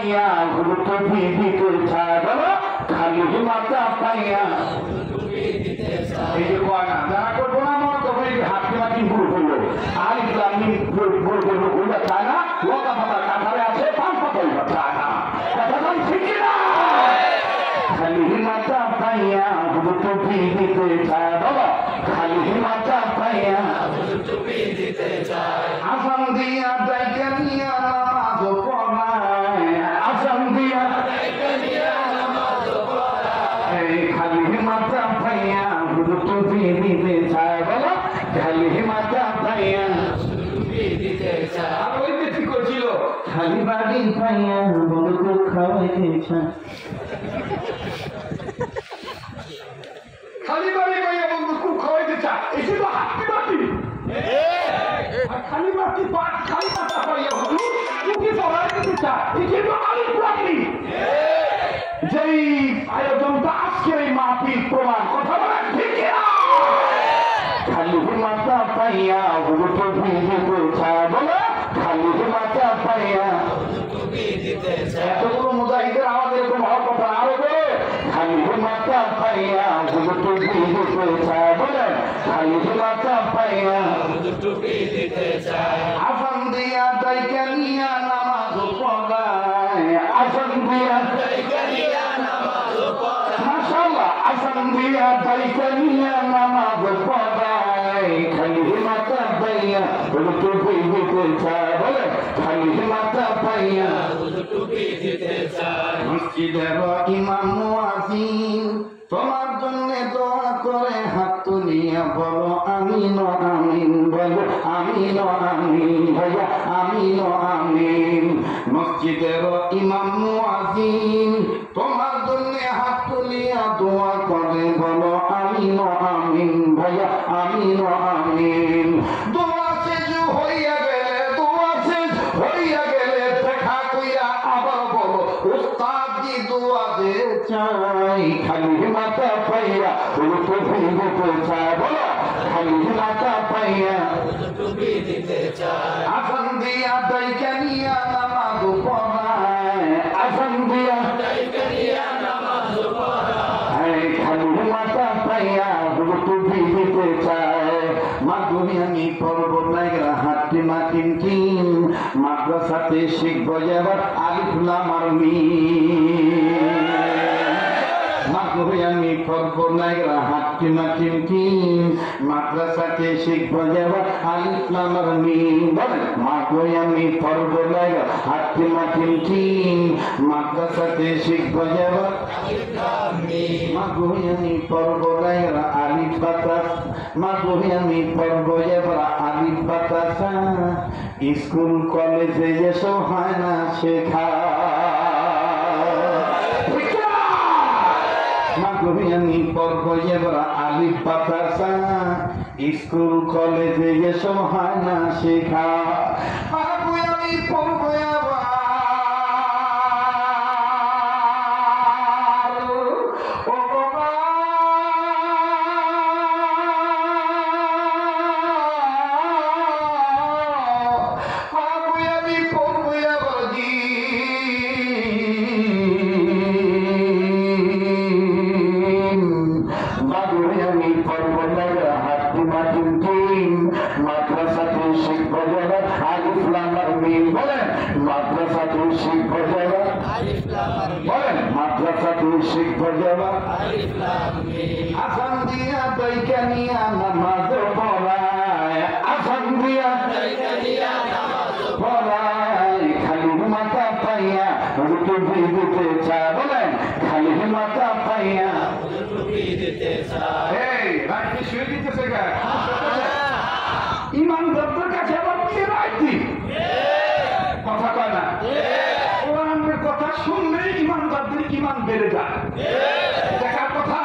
পাইয়া গুরুত্ব দিতে চায় বলো খালি মাথা পাইয়া এই যে কয় না যারা করবো না মনে করবো এই হাতি মাটি ভুল করলো আর ইসলামী ভুল করবো ভুলটা চায় না লোকা পাতা কাঁঠালে আছে পান পাতাই বা চায় না কথা বল ঠিক না খালি মাথা পাইয়া গুরুত্ব দিতে চায় বলো খালি মাথা পাইয়া আসাম দিয়া দায়িকা নিয়া নামাজ পড়ায় আসাম দিয়া এই খালি মাথা পাইয়া গুরুত্ব দিতে চায় বলো খালি মাথা পাইয়া আর ওই যে ঠিক করছিল খালি বাড়ি পাইয়া বন্ধু খাওয়াইতে চায় খালি বাড়ি পাইয়া বন্ধু খুব খাওয়াইতে চায় এসে তো হাঁটতে পারতি খালি মাটি খালি মাথা পাইয়া বন্ধু মুখে চড়াই দিতে চায় এসে তো আলিফ লাগলি যেই আয়োজনটা আজকের এই মাহফিল প্রমাণ কথা বলেন ঠিক খালি মাথা পাইয়া গুরুত্ব দিতে চায় বলে খালি মাথা পাইয়া এতগুলো মুজাহিদের আমাদের এরকম হওয়ার কথা আরো বলে খালি মাথা পাইয়া গুরুত্ব দিতে চায় বলে খালি মাথা পাইয়া আসাম দিয়া দায়িকা নিয়া নামাজ পড়ায় আসাম দিয়া মাশাআল্লাহ আসাম দিয়া দায়িকা নিয়া নামাজ পড়ায় খালি মাথা পাইয়া গুরুত্ব দিতে চায় বলে খালি মাথা পাইয়া মসজিদের ইমাম মুয়াজ্জিন তোমার জন্য দোয়া করে হাত তুলিয়া বলো আমিন আমিন বলো আমিন আমিন ভাইয়া আমিন আমিন মসজিদের ইমাম মুয়াজ্জিন তোমার জন্য হাত তুলিয়া দোয়া করে বলো আমিন আমিন ভাইয়া আমিন আমিন দোয়া শেষ হইয়া গেলে দোয়া শেষ হইয়া গেলে দেখা কইয়া আবার বলো উস্তাদ জি দোয়া দে চাই খালি মাথা পাইয়া গুরুত্ব দিতে চায় বলো খালি মাথা পাইয়া আসাম দিয়া দায়িকা নিয়া নামাজ পড়ায় আসাম দিয়া খালি মাথা পাইয়া গুরুত্ব দিতে চায় মাধ্যমিক পর্বত নাইগরা হাট্টি মাটিম টিম মাদ্রাসাতে শিখবো এবার আলিফ লাম আর মিম মাধ্যমিক পর্বত নাইগরা হাট্টি মাটিম টিম মাদ্রাসাতে শিখবো এবার আলিফ লাম আর মিম বলেন মাধ্যমিক পর্বত নাইগরা হাট্টি মাটিম টিম মাদ্রাসাতে শিখবো এবার মাধ্যমিক পর্বত নাইগরা আলিফ বাতাস মাধ্যমিক পর্ব এবার আলিফ বাতাস স্কুল কলেজে এসব হয় না শেখা মাধ্যমিক পর্ব এবার আলিফ বাতাস স্কুল কলেজে এসব হয় না শেখা মাধ্যমিক পর্ব আসাম দিয়া দায়িকা নিয়া নামাজ পড়ায় আসাম দিয়া পড়ায় খালি মাথা পাইয়া গুরুত্ব দিতে চায় বলেন খালি মাথা পাইয়া এই রাখি শুয়ে দিতেছে ইমানদারদের কাছে আবার রাখি কথা কয় না কোরআনের কথা শুনলেই ইমানদারদের ইমান বেড়ে যায় দেখার কথা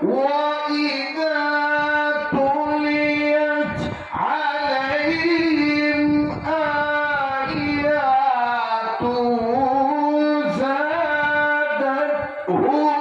وإذا تليت عليهم হুর